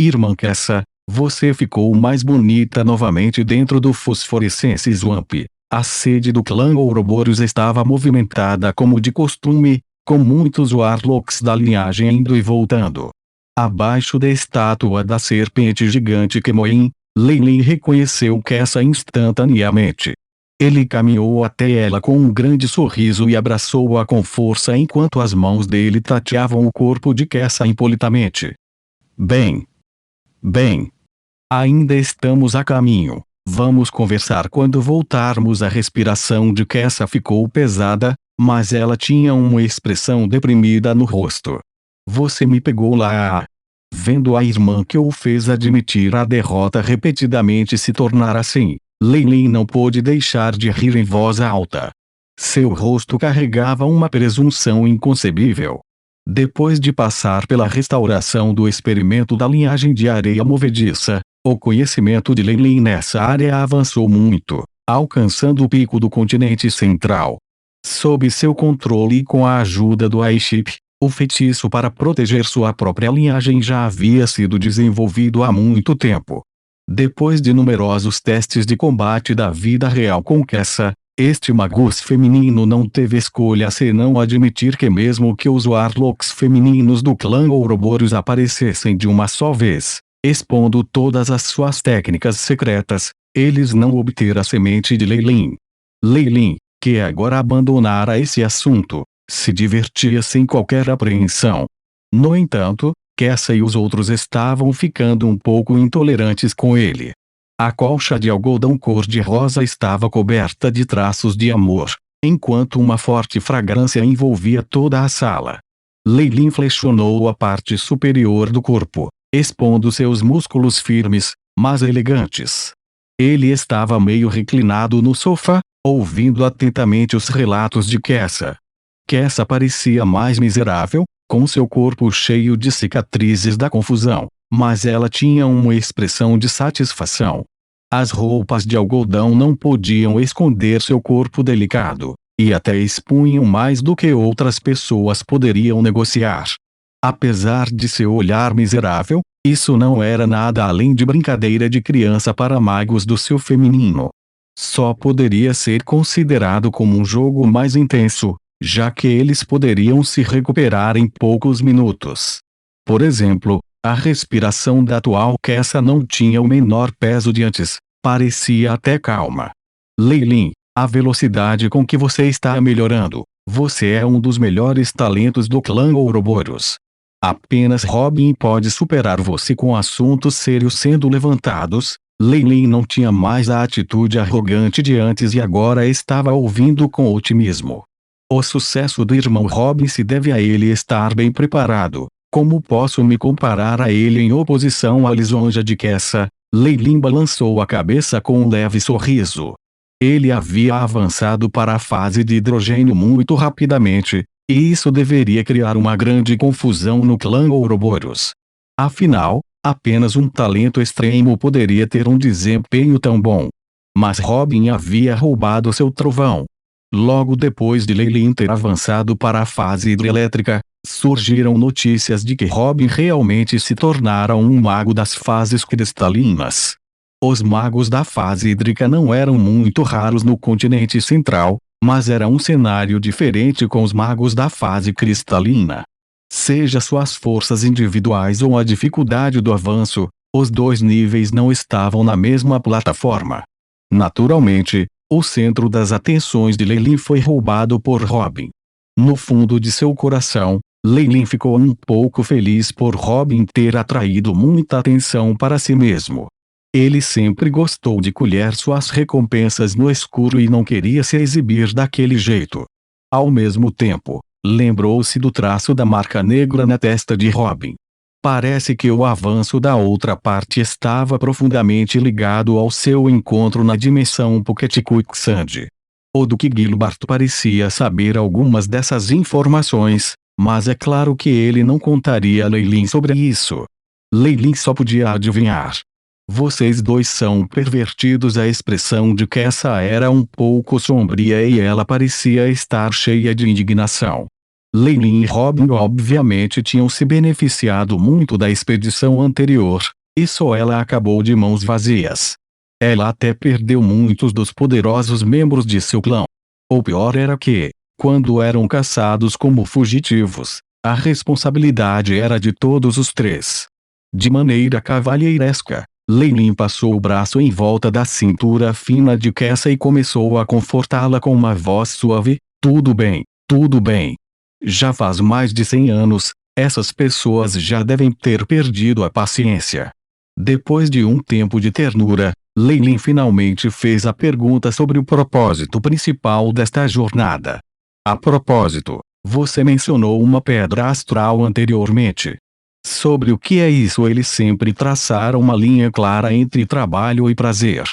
Irmã Kessa, você ficou mais bonita novamente dentro do Phosphorescence Swamp. A sede do clã Ouroboros estava movimentada como de costume, com muitos Warlocks da linhagem indo e voltando. Abaixo da estátua da serpente gigante Kemoin, Lei Lin reconheceu Kessa instantaneamente. Ele caminhou até ela com um grande sorriso e abraçou-a com força enquanto as mãos dele tateavam o corpo de Kessa impolitamente. Bem. Ainda estamos a caminho. Vamos conversar quando voltarmos. A respiração de Kessa ficou pesada, mas ela tinha uma expressão deprimida no rosto. Você me pegou lá. Vendo a irmã que o fez admitir a derrota repetidamente se tornar assim, Lei Lin não pôde deixar de rir em voz alta. Seu rosto carregava uma presunção inconcebível. Depois de passar pela restauração do experimento da linhagem de areia movediça, o conhecimento de Lei Lin nessa área avançou muito, alcançando o pico do continente central. Sob seu controle e com a ajuda do Aiship, o feitiço para proteger sua própria linhagem já havia sido desenvolvido há muito tempo. Depois de numerosos testes de combate da vida real com Kessa, este magus feminino não teve escolha senão admitir que mesmo que os Warlocks femininos do clã Ouroboros aparecessem de uma só vez, expondo todas as suas técnicas secretas, eles não obteram a semente de Lei Lin. Lei Lin, que agora abandonara esse assunto, se divertia sem qualquer apreensão. No entanto, Kessa e os outros estavam ficando um pouco intolerantes com ele. A colcha de algodão cor-de-rosa estava coberta de traços de amor, enquanto uma forte fragrância envolvia toda a sala. Lei Lin flexionou a parte superior do corpo, expondo seus músculos firmes, mas elegantes. Ele estava meio reclinado no sofá, ouvindo atentamente os relatos de Kessa. Kessa parecia mais miserável, com seu corpo cheio de cicatrizes da confusão, mas ela tinha uma expressão de satisfação. As roupas de algodão não podiam esconder seu corpo delicado, e até expunham mais do que outras pessoas poderiam negociar. Apesar de seu olhar miserável, isso não era nada além de brincadeira de criança para magos do seu feminino. Só poderia ser considerado como um jogo mais intenso, já que eles poderiam se recuperar em poucos minutos. Por exemplo, a respiração da atual Kessa não tinha o menor peso de antes, parecia até calma. Lei Lin, a velocidade com que você está melhorando, você é um dos melhores talentos do clã Ouroboros. Apenas Robin pode superar você com assuntos sérios sendo levantados. Lei Lin não tinha mais a atitude arrogante de antes e agora estava ouvindo com otimismo. O sucesso do irmão Robin se deve a ele estar bem preparado. Como posso me comparar a ele em oposição à lisonja de Kessa? Lei Lin balançou a cabeça com um leve sorriso. Ele havia avançado para a fase de hidrogênio muito rapidamente, e isso deveria criar uma grande confusão no clã Ouroboros. Afinal, apenas um talento extremo poderia ter um desempenho tão bom. Mas Robin havia roubado seu trovão. Logo depois de Lei Lin ter avançado para a fase hidrelétrica, surgiram notícias de que Robin realmente se tornara um mago das fases cristalinas. Os magos da fase hídrica não eram muito raros no continente central, mas era um cenário diferente com os magos da fase cristalina. Seja suas forças individuais ou a dificuldade do avanço, os dois níveis não estavam na mesma plataforma. Naturalmente, o centro das atenções de Lei Lin foi roubado por Robin. No fundo de seu coração, Lei Lin ficou um pouco feliz por Robin ter atraído muita atenção para si mesmo. Ele sempre gostou de colher suas recompensas no escuro e não queria se exibir daquele jeito. Ao mesmo tempo, lembrou-se do traço da marca negra na testa de Robin. Parece que o avanço da outra parte estava profundamente ligado ao seu encontro na dimensão Pocket Quicksand. O Duque Gilbert parecia saber algumas dessas informações, mas é claro que ele não contaria a Lei Lin sobre isso. Lei Lin só podia adivinhar. Vocês dois são pervertidos. A expressão de Kessa era um pouco sombria e ela parecia estar cheia de indignação. Leilin e Robin obviamente tinham se beneficiado muito da expedição anterior, e só ela acabou de mãos vazias. Ela até perdeu muitos dos poderosos membros de seu clã. O pior era que, quando eram caçados como fugitivos, a responsabilidade era de todos os três. De maneira cavalheiresca, Leilin passou o braço em volta da cintura fina de Cassie e começou a confortá-la com uma voz suave: tudo bem, tudo bem. Já faz mais de 100 anos, essas pessoas já devem ter perdido a paciência. Depois de um tempo de ternura, Leilin finalmente fez a pergunta sobre o propósito principal desta jornada. A propósito, você mencionou uma pedra astral anteriormente. Sobre o que é isso? Eles sempre traçaram uma linha clara entre trabalho e prazer.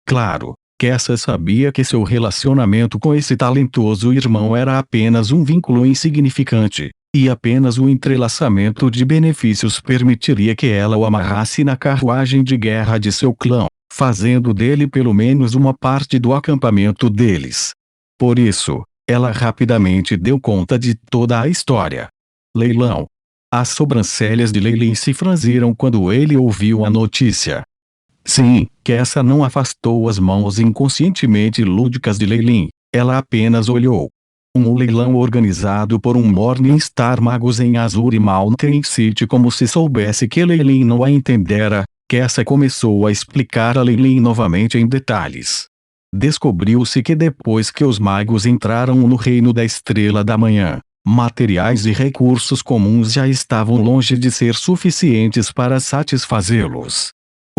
Claro, Cassie sabia que seu relacionamento com esse talentoso irmão era apenas um vínculo insignificante, e apenas o entrelaçamento de benefícios permitiria que ela o amarrasse na carruagem de guerra de seu clã, fazendo dele pelo menos uma parte do acampamento deles. Por isso, ela rapidamente deu conta de toda a história. Leilão. As sobrancelhas de Leilin se franziram quando ele ouviu a notícia. Sim, Cassie não afastou as mãos inconscientemente lúdicas de Leilin, ela apenas olhou. Um leilão organizado por um Morningstar Magos em Azure Mountain City. Como se soubesse que Leilin não a entendera, Cassie começou a explicar a Leilin novamente em detalhes. Descobriu-se que depois que os magos entraram no reino da Estrela da Manhã, materiais e recursos comuns já estavam longe de ser suficientes para satisfazê-los.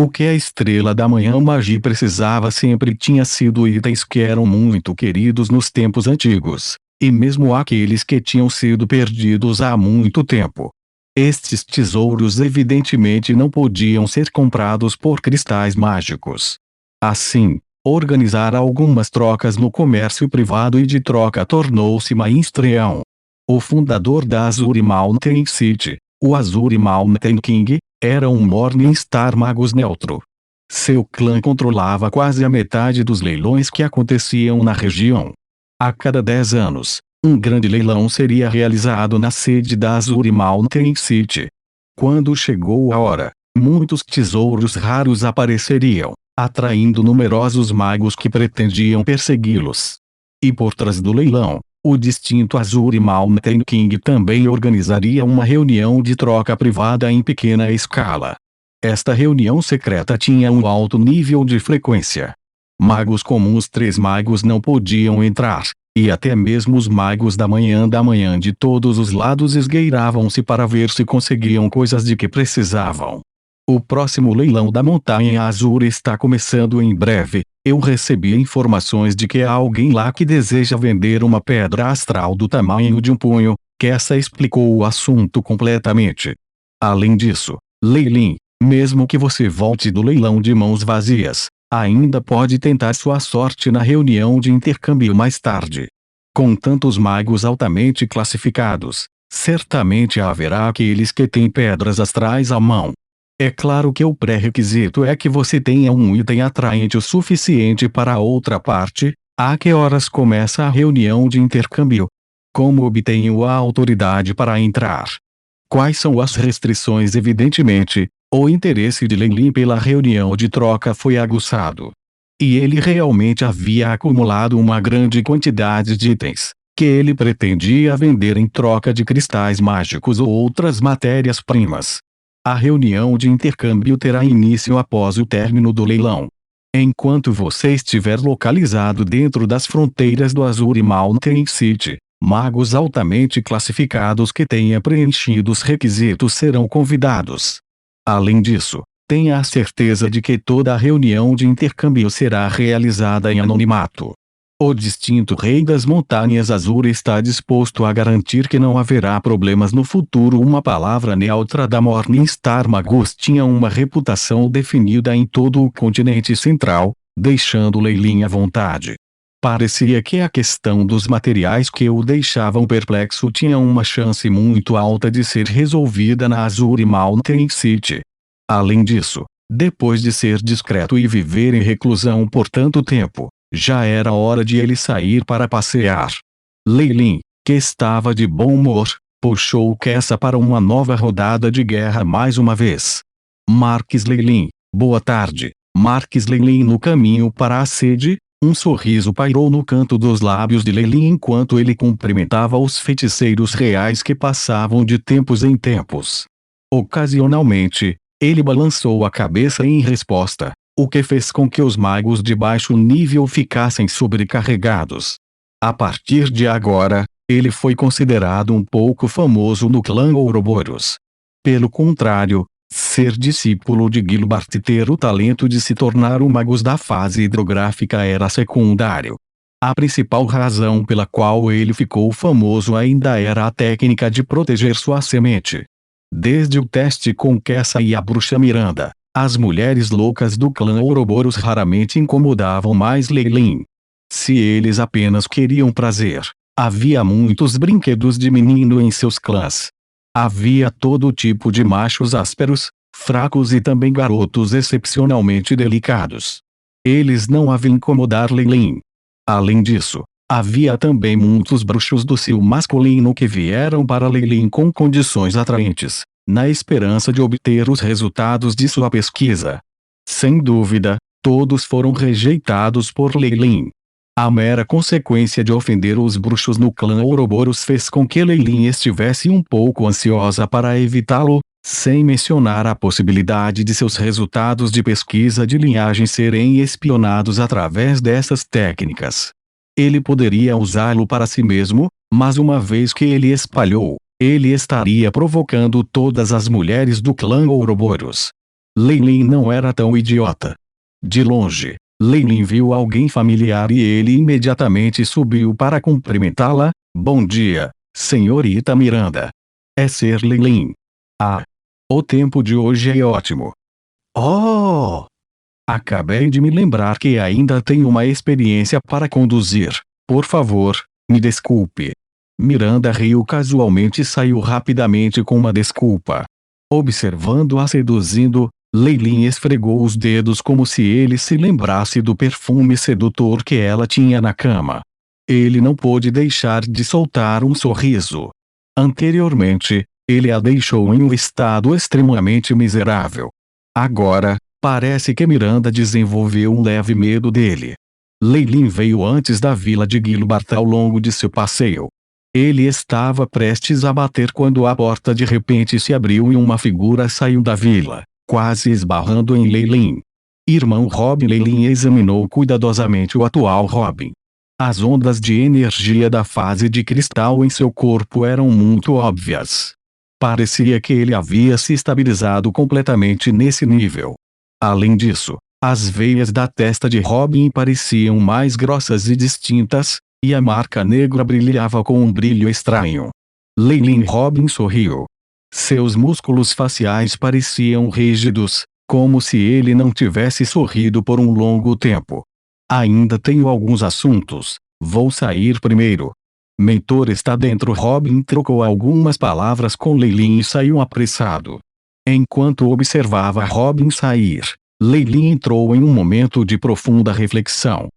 O que a Estrela da Manhã Magia precisava sempre tinha sido itens que eram muito queridos nos tempos antigos, e mesmo aqueles que tinham sido perdidos há muito tempo. Estes tesouros evidentemente não podiam ser comprados por cristais mágicos. Assim, organizar algumas trocas no comércio privado e de troca tornou-se mainstream. O fundador da Azure Mountain City, o Azure Mountain King, era um Morningstar Magos neutro. Seu clã controlava quase a metade dos leilões que aconteciam na região. A cada 10 anos, um grande leilão seria realizado na sede da Azure Mountain City. Quando chegou a hora, muitos tesouros raros apareceriam, atraindo numerosos magos que pretendiam persegui-los. E por trás do leilão, o distinto Azure Mountain King também organizaria uma reunião de troca privada em pequena escala. Esta reunião secreta tinha um alto nível de frequência. Magos comuns, 3 magos não podiam entrar, e até mesmo os magos da manhã de todos os lados esgueiravam-se para ver se conseguiam coisas de que precisavam. O próximo leilão da Montanha Azul está começando em breve. Eu recebi informações de que há alguém lá que deseja vender uma pedra astral do tamanho de um punho. Cassie explicou o assunto completamente. Além disso, Leilin, mesmo que você volte do leilão de mãos vazias, ainda pode tentar sua sorte na reunião de intercâmbio mais tarde. Com tantos magos altamente classificados, certamente haverá aqueles que têm pedras astrais à mão. É claro que o pré-requisito é que você tenha um item atraente o suficiente para a outra parte. A que horas começa a reunião de intercâmbio? Como obtenho a autoridade para entrar? Quais são as restrições? Evidentemente, o interesse de Leilin pela reunião de troca foi aguçado. E ele realmente havia acumulado uma grande quantidade de itens, que ele pretendia vender em troca de cristais mágicos ou outras matérias-primas. A reunião de intercâmbio terá início após o término do leilão. Enquanto você estiver localizado dentro das fronteiras do Azure Mountain City, magos altamente classificados que tenham preenchido os requisitos serão convidados. Além disso, tenha a certeza de que toda a reunião de intercâmbio será realizada em anonimato. O distinto Rei das Montanhas Azul está disposto a garantir que não haverá problemas no futuro. Uma palavra neutra da Morningstar Magos tinha uma reputação definida em todo o continente central, deixando Leilin à vontade. Parecia que a questão dos materiais que o deixavam perplexo tinha uma chance muito alta de ser resolvida na Azure Mountain City. Além disso, depois de ser discreto e viver em reclusão por tanto tempo, já era hora de ele sair para passear. Leilin, que estava de bom humor, puxou Kessa para uma nova rodada de guerra mais uma vez. Marques Leilin, boa tarde. Marques Leilin no caminho para a sede, um sorriso pairou no canto dos lábios de Leilin enquanto ele cumprimentava os feiticeiros reais que passavam de tempos em tempos. Ocasionalmente, ele balançou a cabeça em resposta, o que fez com que os magos de baixo nível ficassem sobrecarregados. A partir de agora, ele foi considerado um pouco famoso no clã Ouroboros. Pelo contrário, ser discípulo de Gilbert e ter o talento de se tornar um mago da fase hidrográfica era secundário. A principal razão pela qual ele ficou famoso ainda era a técnica de proteger sua semente. Desde o teste com Kessa e a bruxa Miranda, as mulheres loucas do clã Ouroboros raramente incomodavam mais Leilin. Se eles apenas queriam prazer, havia muitos brinquedos de menino em seus clãs. Havia todo tipo de machos ásperos, fracos e também garotos excepcionalmente delicados. Eles não haviam incomodar Leilin. Além disso, havia também muitos bruxos do cio masculino que vieram para Leilin com condições atraentes, na esperança de obter os resultados de sua pesquisa. Sem dúvida, todos foram rejeitados por Leilin. A mera consequência de ofender os bruxos no clã Ouroboros fez com que Leilin estivesse um pouco ansiosa para evitá-lo, sem mencionar a possibilidade de seus resultados de pesquisa de linhagem serem espionados através dessas técnicas. Ele poderia usá-lo para si mesmo, mas uma vez que ele espalhou, ele estaria provocando todas as mulheres do clã Ouroboros. Leilin não era tão idiota. De longe, Leilin viu alguém familiar e ele imediatamente subiu para cumprimentá-la. Bom dia, senhorita Miranda. É Ser Leilin. Ah! O tempo de hoje é ótimo. Oh! Acabei de me lembrar que ainda tenho uma experiência para conduzir. Por favor, me desculpe. Miranda riu casualmente e saiu rapidamente com uma desculpa. Observando-a seduzindo, Leilin esfregou os dedos como se ele se lembrasse do perfume sedutor que ela tinha na cama. Ele não pôde deixar de soltar um sorriso. Anteriormente, ele a deixou em um estado extremamente miserável. Agora, parece que Miranda desenvolveu um leve medo dele. Leilin veio antes da vila de Gilbert ao longo de seu passeio. Ele estava prestes a bater quando a porta de repente se abriu e uma figura saiu da vila, quase esbarrando em Leilin. Irmão Robin. Leilin examinou cuidadosamente o atual Robin. As ondas de energia da fase de cristal em seu corpo eram muito óbvias. Parecia que ele havia se estabilizado completamente nesse nível. Além disso, as veias da testa de Robin pareciam mais grossas e distintas, e a marca negra brilhava com um brilho estranho. Leilin. Robin sorriu. Seus músculos faciais pareciam rígidos, como se ele não tivesse sorrido por um longo tempo. Ainda tenho alguns assuntos, vou sair primeiro. Mentor está dentro. Robin trocou algumas palavras com Leilin e saiu apressado. Enquanto observava Robin sair, Leilin entrou em um momento de profunda reflexão.